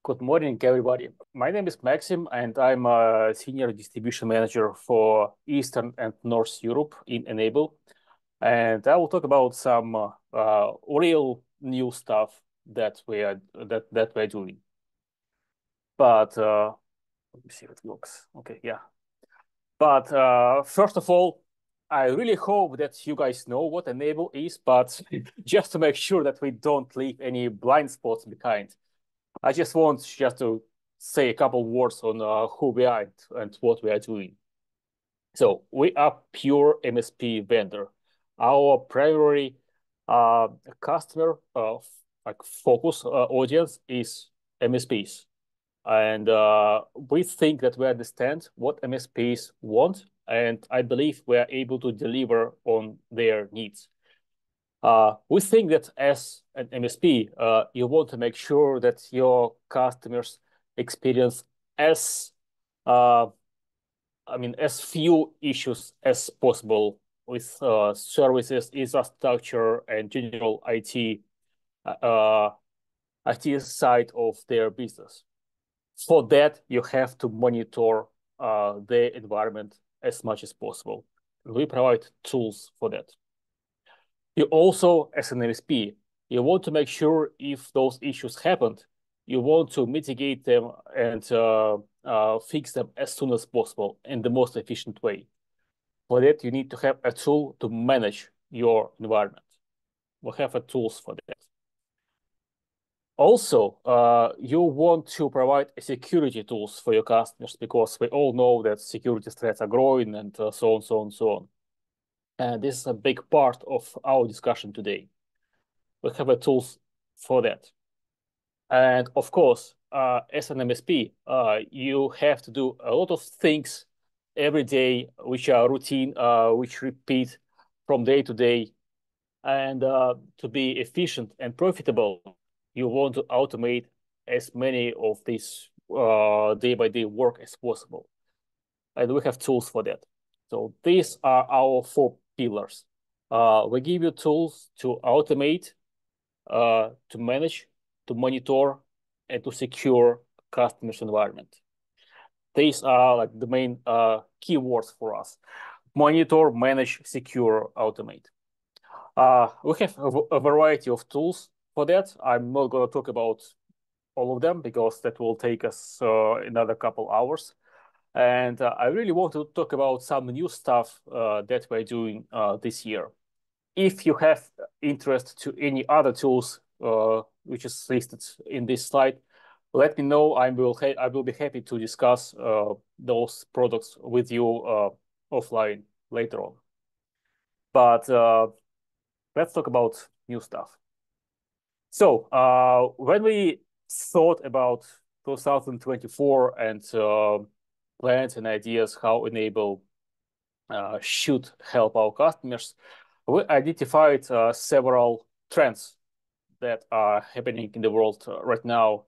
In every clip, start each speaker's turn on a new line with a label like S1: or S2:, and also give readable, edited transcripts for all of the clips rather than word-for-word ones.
S1: Good morning, everybody. My name is Maxim, and I'm a senior distribution manager for Eastern and North Europe in Enable. And I will talk about some real new stuff that we're doing. But let me see if it works. Okay, yeah. But first of all, I really hope that you guys know what Enable is, but just to make sure that we don't leave any blind spots behind. I just want to say a couple words on who we are and what we are doing. So we are pure MSP vendor. Our primary customer like focus audience is MSPs, and we think that we understand what MSPs want, and I believe we are able to deliver on their needs. We think that as an MSP, you want to make sure that your customers experience as, uh, as few issues as possible with services, infrastructure, and general uh, IT side of their business. For that, you have to monitor the environment as much as possible. We provide tools for that. You also, as an MSP, you want to make sure if those issues happened, you want to mitigate them and fix them as soon as possible in the most efficient way. For that, you need to have a tool to manage your environment. We have tools for that. Also, you want to provide security tools for your customers because we all know that security threats are growing and so on, so on, so on. And this is a big part of our discussion today. We have tools for that. And of course, as an MSP, you have to do a lot of things every day, which are routine, which repeat from day to day. And to be efficient and profitable, you want to automate as many of these day-by-day work as possible. And we have tools for that. So these are our four pillars. We give you tools to automate, to manage, to monitor, and to secure customers' environment. These are like the main keywords for us: monitor, manage, secure, automate. We have a variety of tools for that. I'm not going to talk about all of them because that will take us another couple hours. And I really want to talk about some new stuff that we're doing this year. If you have interest to any other tools, which is listed in this slide, let me know. I will be happy to discuss those products with you offline later on. But let's talk about new stuff. So when we thought about 2024 and plans and ideas how Enable should help our customers, we identified several trends that are happening in the world right now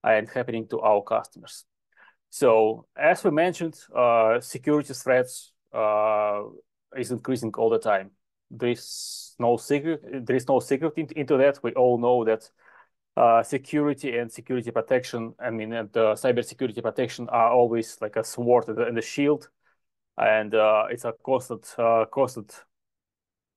S1: and happening to our customers. So as we mentioned, security threats is increasing all the time. There is no secret into that. We all know that security and security protection, and cyber security protection are always like a sword and a shield, and it's a constant.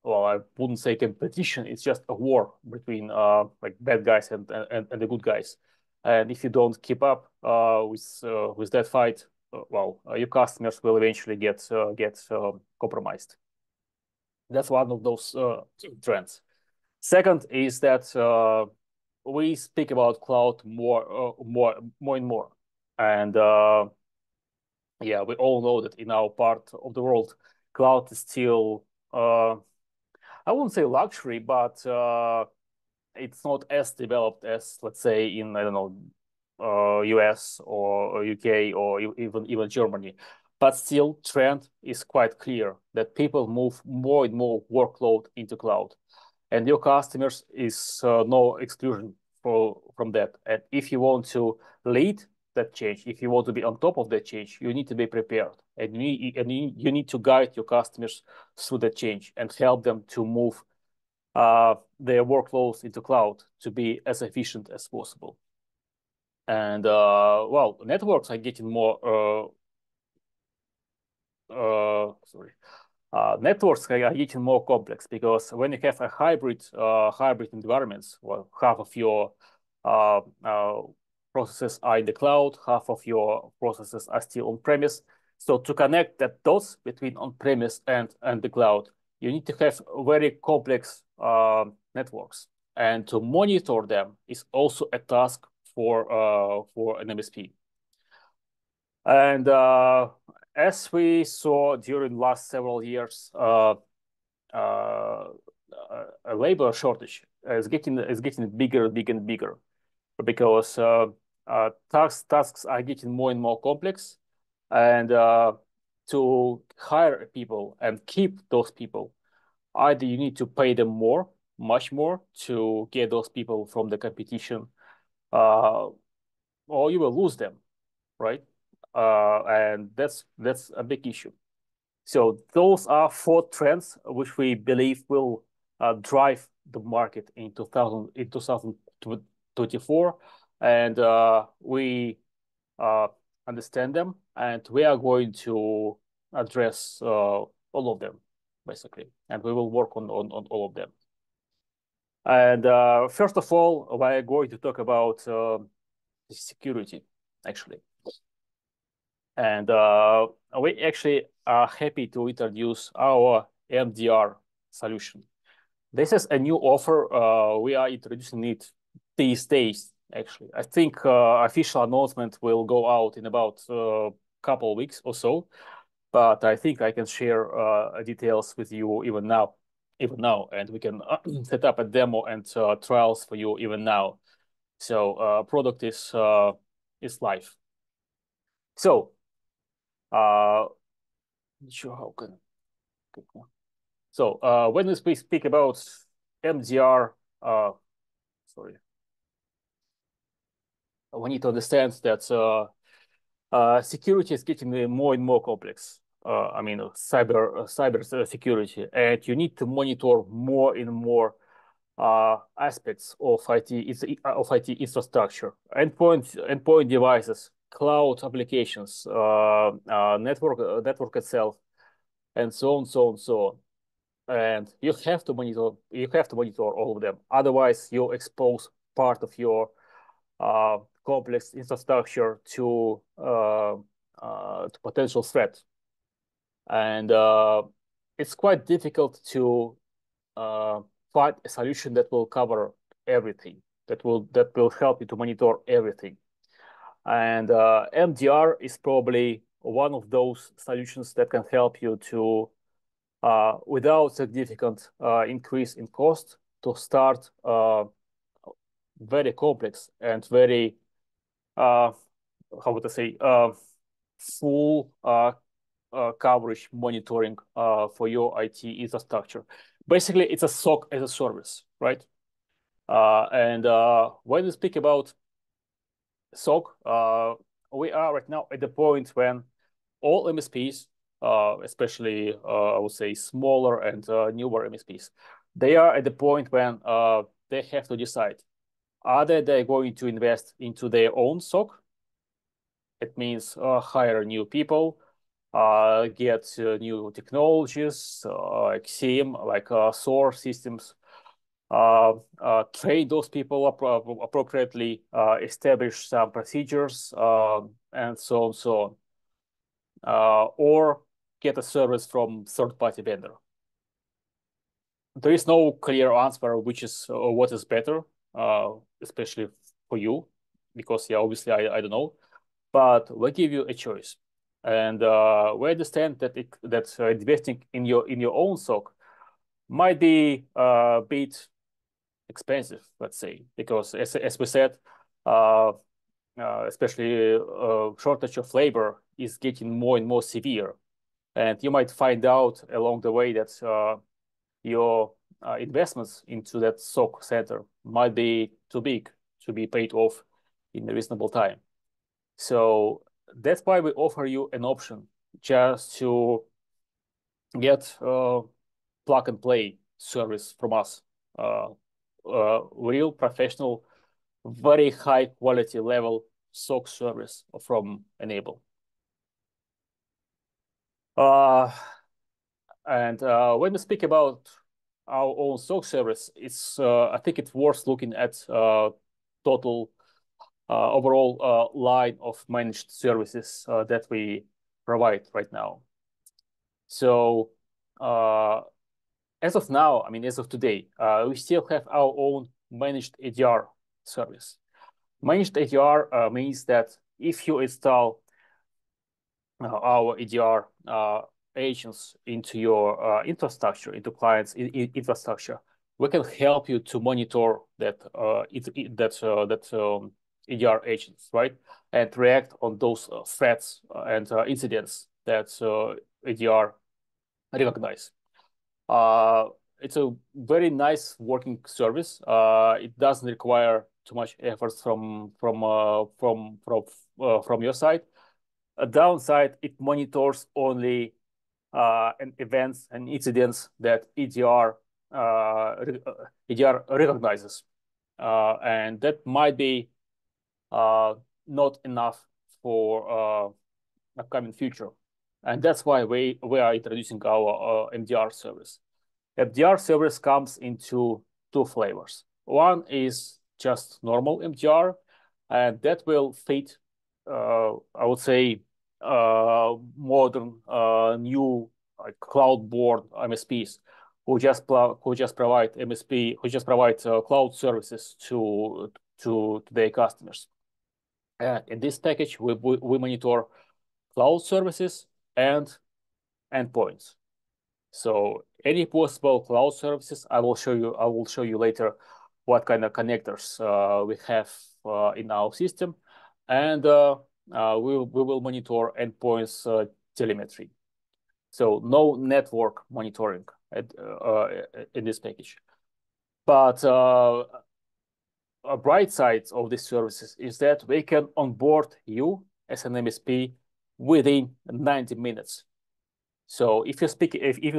S1: Well, I wouldn't say competition. It's just a war between like bad guys and the good guys. And if you don't keep up with that fight, your customers will eventually get compromised. That's one of those trends. Second is that we speak about cloud more and more, and yeah, we all know that in our part of the world, cloud is still I wouldn't say luxury, but it's not as developed as, let's say, in, I don't know, US or UK or even Germany. But still, trend is quite clear that people move more and more workload into cloud, and your customers is no exclusion from that. And if you want to lead that change, if you want to be on top of that change, you need to be prepared, and you need to guide your customers through that change and help them to move their workloads into cloud to be as efficient as possible. And well, networks are getting more sorry. Networks are getting more complex because when you have a hybrid environments, well, half of your uh, uh, processes are in the cloud, half of your processes are still on premise. So to connect that dots between on premise and the cloud, you need to have very complex networks, and to monitor them is also a task for an MSP. And as we saw during last several years, uh, a labor shortage is getting bigger and bigger because tasks are getting more and more complex, and to hire people and keep those people, either you need to pay them more, much more, to get those people from the competition, uh, or you will lose them, right? And that's a big issue. So those are four trends which we believe will drive the market in 2024, and we uh, understand them, and we are going to address all of them basically, and we will work on all of them. And first of all, we're going to talk about security, actually. And we actually are happy to introduce our MDR solution. This is a new offer. We are introducing it these days, actually. I think official announcement will go out in about a couple of weeks or so, but I think I can share details with you even now, and we can set up a demo and trials for you even now. So product is live. So not sure how can. So when we speak about MDR, sorry, we need to understand that security is getting more and more complex. I mean, cyber security, and you need to monitor more and more aspects of IT infrastructure, endpoint devices, cloud applications, network itself, and so on, so on, so on. And you have to monitor all of them. Otherwise, you expose part of your complex infrastructure to potential threat. And it's quite difficult to find a solution that will cover everything, that will help you to monitor everything. And MDR is probably one of those solutions that can help you to without significant increase in cost, to start very complex and very, how would I say, full coverage monitoring for your IT infrastructure. Basically, it's a SOC as a service, right? And when we speak about SOC, we are right now at the point when all MSPs, especially I would say smaller and newer MSPs, they are at the point when they have to decide, are they going to invest into their own SOC? It means hire new people, get new technologies like SIEM, like SOAR systems, train those people appropriately, establish some procedures, and so on, so on. Or get a service from third-party vendor. There is no clear answer which is what is better, especially for you, because yeah, obviously I don't know, but we give you a choice, and we understand that investing in your own SOC might be a bit expensive, let's say, because as we said, especially shortage of labor is getting more and more severe. And you might find out along the way that your investments into that SOC center might be too big to be paid off in a reasonable time. So that's why we offer you an option just to get plug and play service from us. Real professional, very high quality level SOC service from enable. And when we speak about our own SOC service, I think it's worth looking at total overall line of managed services that we provide right now. So as of now, I mean, as of today, we still have our own managed ADR service. Managed ADR means that if you install our ADR agents into your infrastructure, into clients' infrastructure, we can help you to monitor that EDR agents, right, and react on those threats and incidents that EDR recognize. It's a very nice working service. It doesn't require too much effort from your side. A downside, it monitors only events and incidents that EDR recognizes, and that might be not enough for upcoming future, and that's why we are introducing our MDR service. MDR service comes into two flavors. One is just normal MDR, and that will fit, I would say, modern, new cloud-born MSPs who just provide cloud services to their customers. And in this package, we monitor cloud services and endpoints. So any possible cloud services, I will show you later what kind of connectors we have in our system, and we will monitor endpoints telemetry. So no network monitoring in this package. But a bright side of these services is that we can onboard you as an MSP within 90 minutes. So if you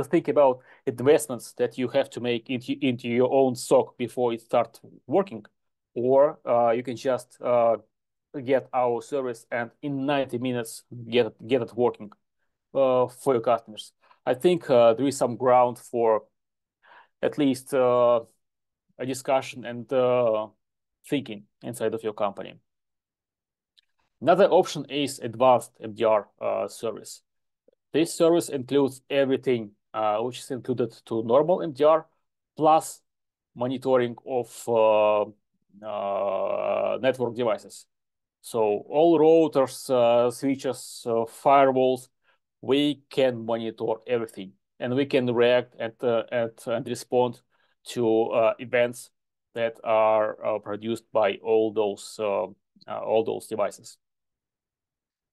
S1: think about investments that you have to make into your own SOC before it starts working, or you can just get our service and in 90 minutes get it working for your customers. I think there is some ground for at least a discussion and thinking inside of your company. Another option is advanced MDR service. This service includes everything which is included to normal MDR, plus monitoring of network devices. So all routers, switches, firewalls, we can monitor everything, and we can react and respond to events that are produced by all those devices.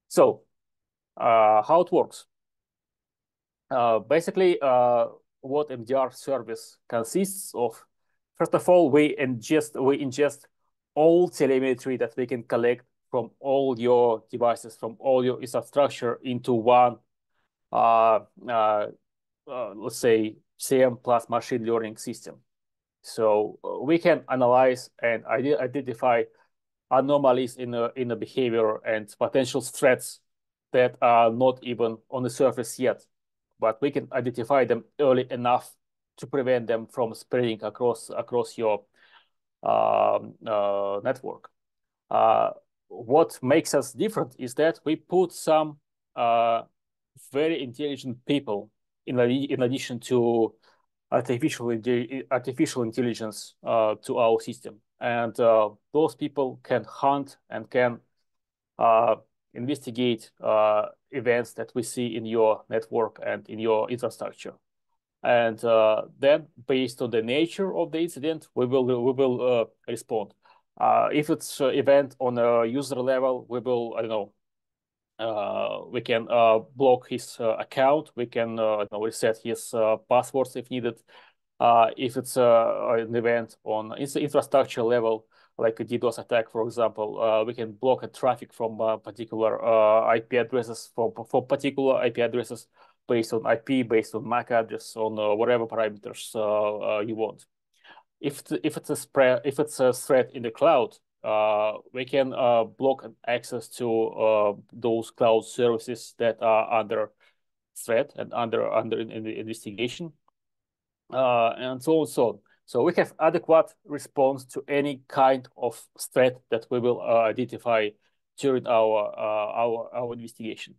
S1: So how it works? Basically, what MDR service consists of, first of all, we ingest all telemetry that we can collect from all your devices, from all your infrastructure into one, let's say, CM plus machine learning system. So we can analyze and identify anomalies in the behavior and potential threats that are not even on the surface yet, but we can identify them early enough to prevent them from spreading across your network. What makes us different is that we put some very intelligent people in addition to artificial intelligence to our system, and those people can hunt and can investigate events that we see in your network and in your infrastructure, and then based on the nature of the incident, we will respond. If it's an event on a user level, we will, I don't know, we can block his account. We can reset his passwords if needed. If it's an event on infrastructure level, like a DDoS attack, for example, we can block a traffic from particular IP addresses, for particular IP addresses based on IP, based on MAC address, on whatever parameters you want. If it's a threat in the cloud, we can block access to those cloud services that are under threat and under in the investigation, and so on. So we have adequate response to any kind of threat that we will identify during our investigation.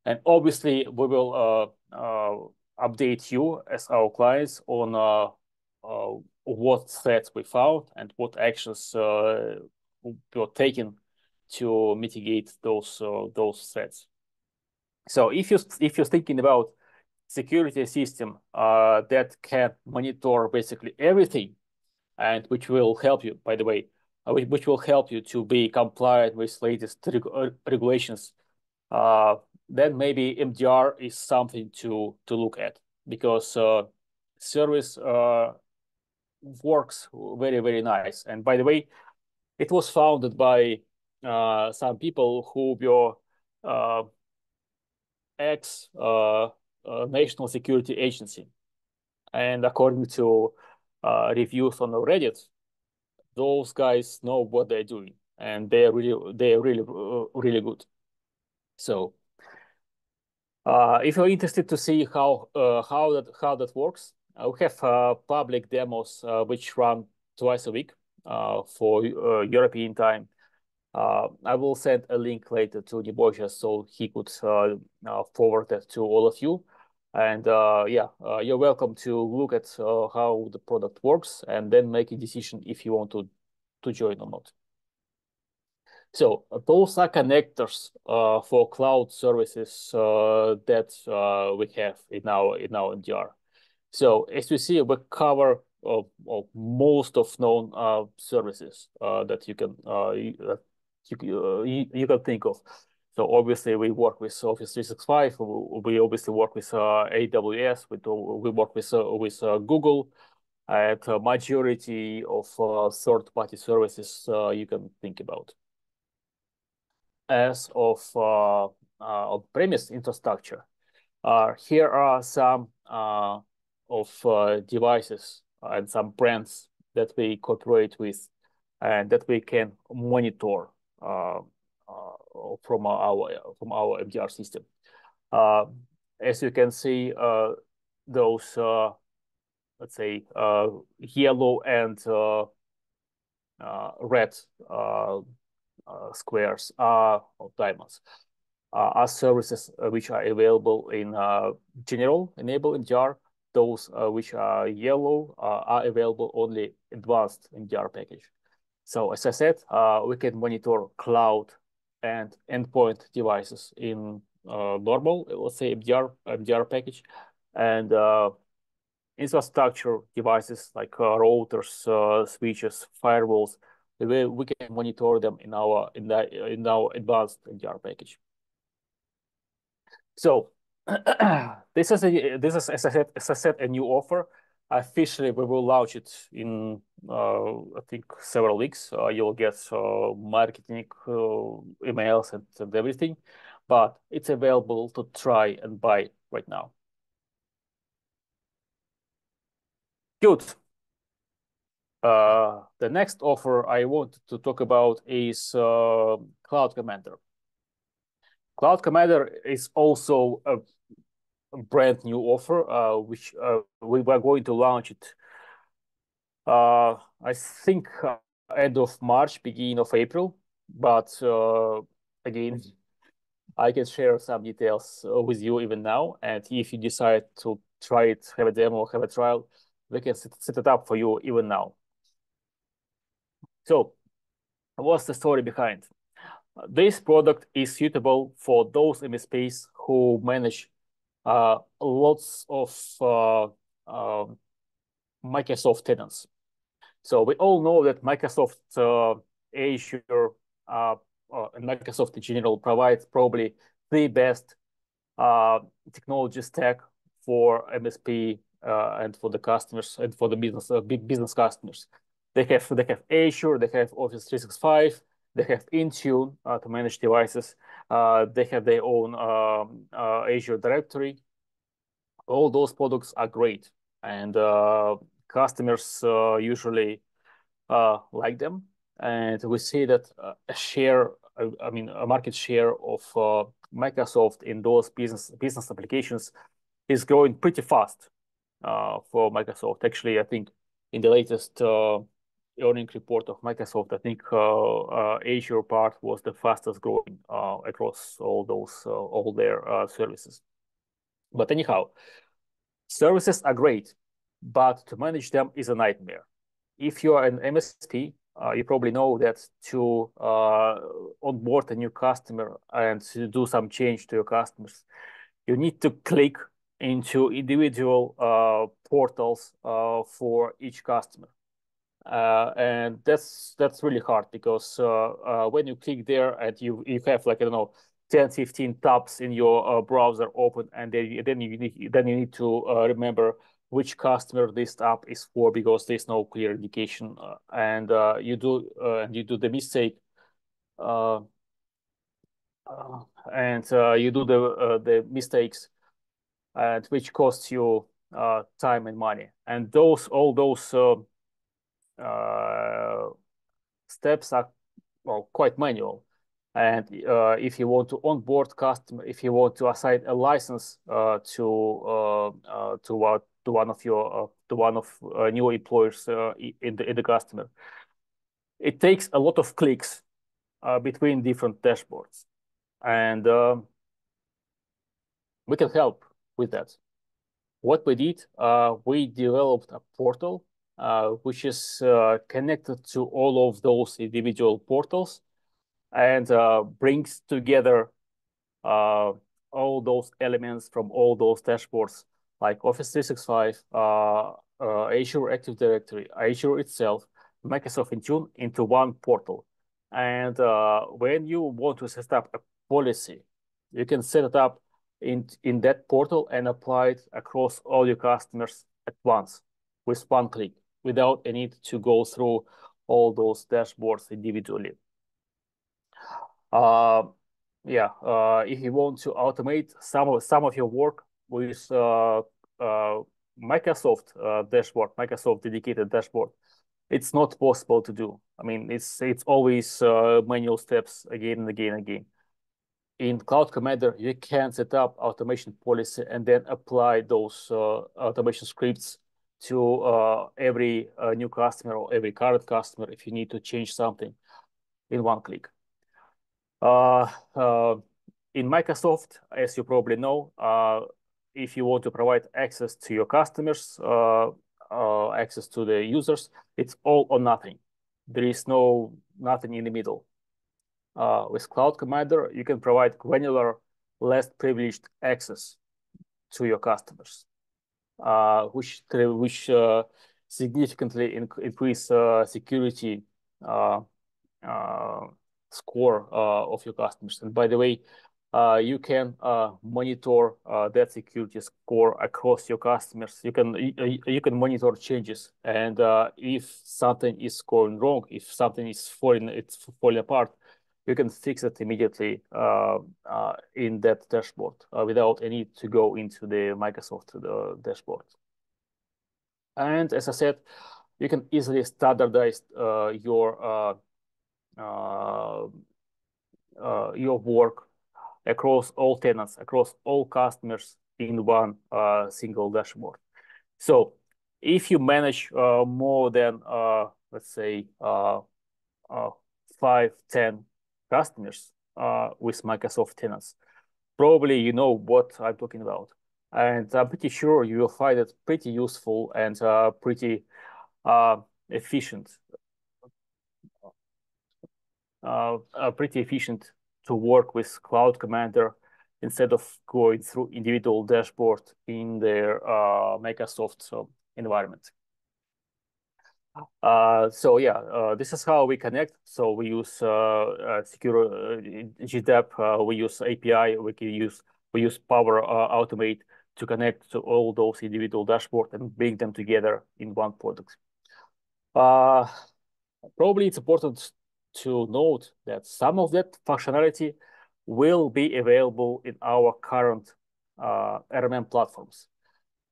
S1: And obviously, we will update you as our clients on what threats we found and what actions were taken to mitigate those threats. So if you're thinking about security system that can monitor basically everything, and which will help you, by the way, which will help you to be compliant with latest regulations, then maybe MDR is something to look at, because service works very, very nice. And by the way, it was founded by some people who were ex National Security Agency. And according to reviews on Reddit, those guys know what they're doing, and they're really good. So if you're interested to see how that works, we have public demos which run twice a week for European time. I will send a link later to Nebojsa so he could forward that to all of you. And yeah, you're welcome to look at how the product works and then make a decision if you want to join or not. So those are connectors for cloud services that we have in our MDR. So as you see, we cover most of known services that you can you can think of. So obviously we work with Office 365. We obviously work with AWS. We work with Google, and a majority of third-party services you can think about. As of on-premise infrastructure, here are some of devices and some brands that we cooperate with and that we can monitor from our MDR system. As you can see, those let's say yellow and red squares or diamonds are services which are available in general enable MDR. Those which are yellow are available only advanced MDR package. So as I said, we can monitor cloud and endpoint devices in normal, let's say MDR package, and infrastructure devices like routers, switches, firewalls. We can monitor them in our advanced MDR package. So this is as I said a new offer. Officially, we will launch it in I think several weeks. You'll get marketing emails and everything, but it's available to try and buy right now. Good. The next offer I want to talk about is Cloud Commander. Cloud Commander is also a brand new offer, which we were going to launch it, I think, end of March, beginning of April. But again, I can share some details with you even now. And if you decide to try it, have a demo, have a trial, we can set it up for you even now. So what's the story behind? This product is suitable for those MSPs who manage lots of Microsoft tenants. So we all know that Microsoft Azure and Microsoft in general provides probably the best technology stack for MSP and for the customers and for the big business customers. They have Azure, they have Office 365, they have Intune to manage devices. They have their own Azure directory. All those products are great, and customers usually like them. and we see that a share, I mean, a market share of Microsoft in those business applications is growing pretty fast for Microsoft. Actually, I think in the latest earning report of Microsoft, I think Azure part was the fastest growing across all their services. But anyhow, services are great, but to manage them is a nightmare. If you are an MSP, you probably know that to onboard a new customer and to do some change to your customers, you need to click into individual portals for each customer. And that's really hard because when you click there and you have like, I don't know, 10, 15 tabs in your browser open, and then you need to remember which customer this tab is for, because there's no clear indication, and you do the mistake, uh, and you do the mistakes, and which costs you time and money, and all those steps are, well, quite manual. And if you want to onboard customer, if you want to assign a license to one of new employers in the customer, it takes a lot of clicks between different dashboards, and we can help with that. What we did, we developed a portal which is connected to all of those individual portals, and brings together all those elements from all those dashboards, like Office 365, Azure Active Directory, Azure itself, Microsoft Intune, into one portal. And when you want to set up a policy, you can set it up in that portal and apply it across all your customers at once with one click, without a need to go through all those dashboards individually. If you want to automate some of your work with Microsoft dashboard, Microsoft dedicated dashboard, it's not possible to do. I mean, it's always manual steps again and again and again. In Cloud Commander, you can set up automation policy and then apply those automation scripts to every new customer or every current customer if you need to change something in one click. Uh, uh, in Microsoft, as you probably know, if you want to provide access to your customers, access to the users, it's all or nothing. There is nothing in the middle. With Cloud Commander, you can provide granular, less privileged access to your customers, which significantly increase security score of your customers. And by the way, you can monitor that security score across your customers. You can monitor changes, and if something is going wrong, if something is falling apart, you can fix it immediately in that dashboard without any need to go into the Microsoft dashboard. And as I said, you can easily standardize your work across all tenants, across all customers in one single dashboard. So if you manage more than, let's say, 5, 10 customers with Microsoft tenants, probably you know what I'm talking about. And I'm pretty sure you will find it pretty useful and pretty efficient. Pretty efficient to work with Cloud Commander instead of going through individual dashboard in their Microsoft environment. This is how we connect. So we use secure GDAP, we use API, we use Power Automate to connect to all those individual dashboards and bring them together in one product. Probably it's important to note that some of that functionality will be available in our current RMM platforms.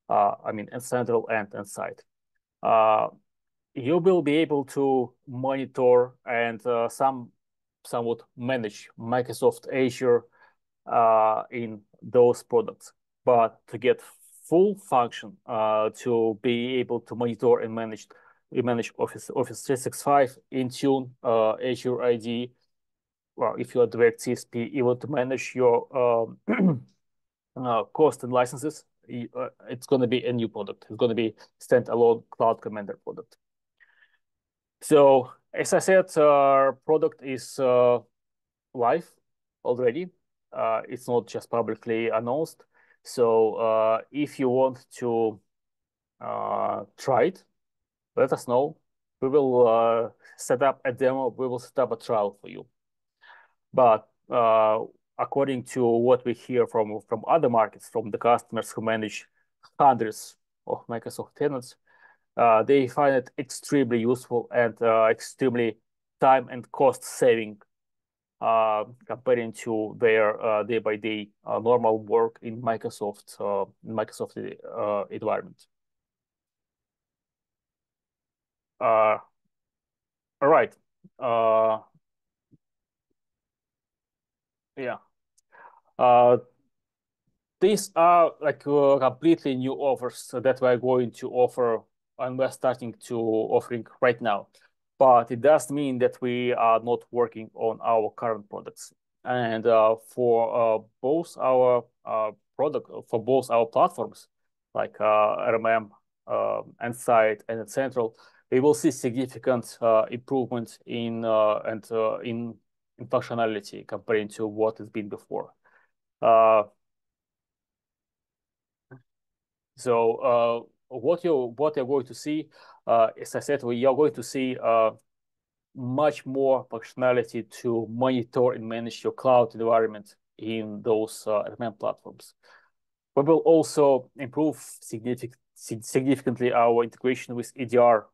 S1: I mean, and Central and Site. You will be able to monitor and somewhat manage Microsoft Azure in those products. But to get full function, to be able to monitor and manage Office 365, Intune, Azure ID, well, if you're a direct CSP, able to manage your cost and licenses, it's going to be a new product. It's going to be standalone Cloud Commander product. So as I said, our product is live already. It's not just publicly announced. So if you want to try it, let us know. We will set up a demo. We will set up a trial for you. But according to what we hear from other markets, from the customers who manage hundreds of Microsoft tenants, they find it extremely useful and extremely time and cost saving comparing to their day-by-day normal work in Microsoft environment. All right. Yeah. Uh, These are like completely new offers that we're going to offer and we're starting to offering right now. But it does mean that we are not working on our current products. And for both our for both our platforms, like RMM, Insight, and Central, we will see significant improvement in functionality comparing to what has been before. So what you're going to see, as I said, we are going to see much more functionality to monitor and manage your cloud environment in those RMM platforms. We will also improve significantly our integration with EDR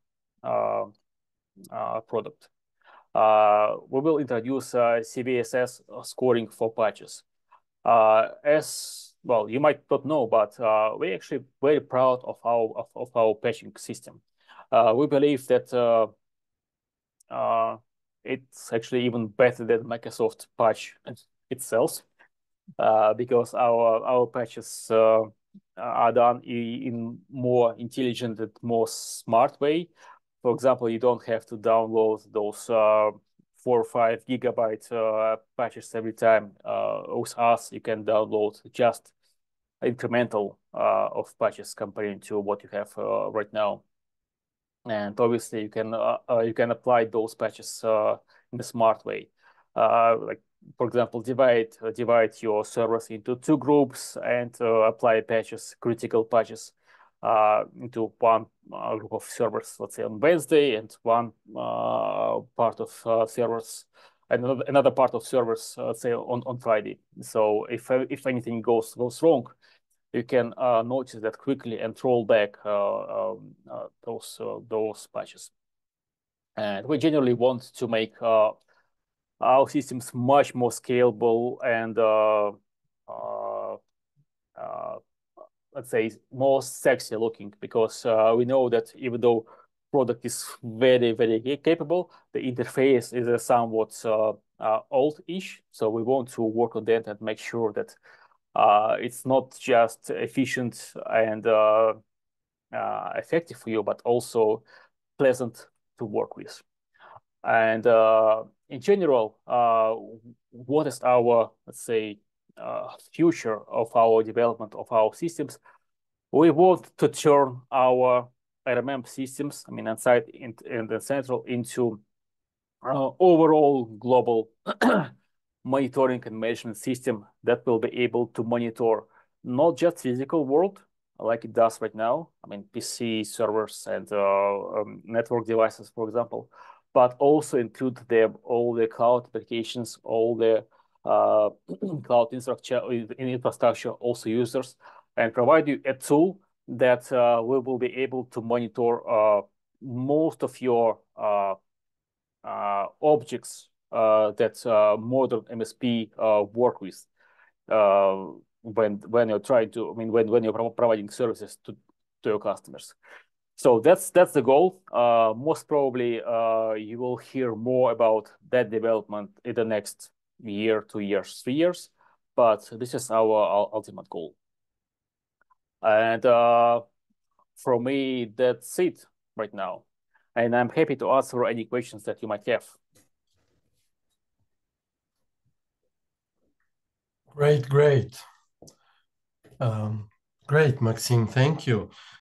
S1: product. We will introduce CVSS scoring for patches. As well, you might not know, but we're actually very proud of our patching system. We believe that it's actually even better than Microsoft patch itself, because our patches are done in more intelligent and more smart way. For example, you don't have to download those 4 or 5 gigabyte patches every time. With us, you can download just incremental of patches comparing to what you have right now. And obviously, you can apply those patches in a smart way. Like for example, divide your servers into 2 groups and apply patches, critical patches, into one group of servers, let's say on Wednesday, and one part of servers, and another part of servers, let's say on Friday. So if anything goes wrong, you can notice that quickly and roll back those patches. And we generally want to make our systems much more scalable and let's say more sexy looking, because we know that even though product is very capable, the interface is somewhat old-ish. So we want to work on that and make sure that it's not just efficient and effective for you, but also pleasant to work with. And in general, what is our, let's say, future of our development of our systems? We want to turn our RMM systems, I mean, Insight and the Central, into overall global monitoring and management system that will be able to monitor not just physical world like it does right now, I mean, PC servers and network devices, for example, but also include all the cloud applications, all the cloud infrastructure, also users, and provide you a tool that we will be able to monitor most of your objects that modern MSP work with when you're trying to, I mean, when you're providing services to your customers. So that's the goal. Most probably, you will hear more about that development in the next year, 2 years, 3 years. But this is our ultimate goal. And for me, that's it right now. And I'm happy to answer any questions that you might have.
S2: Great, great. Great, Maxim, thank you.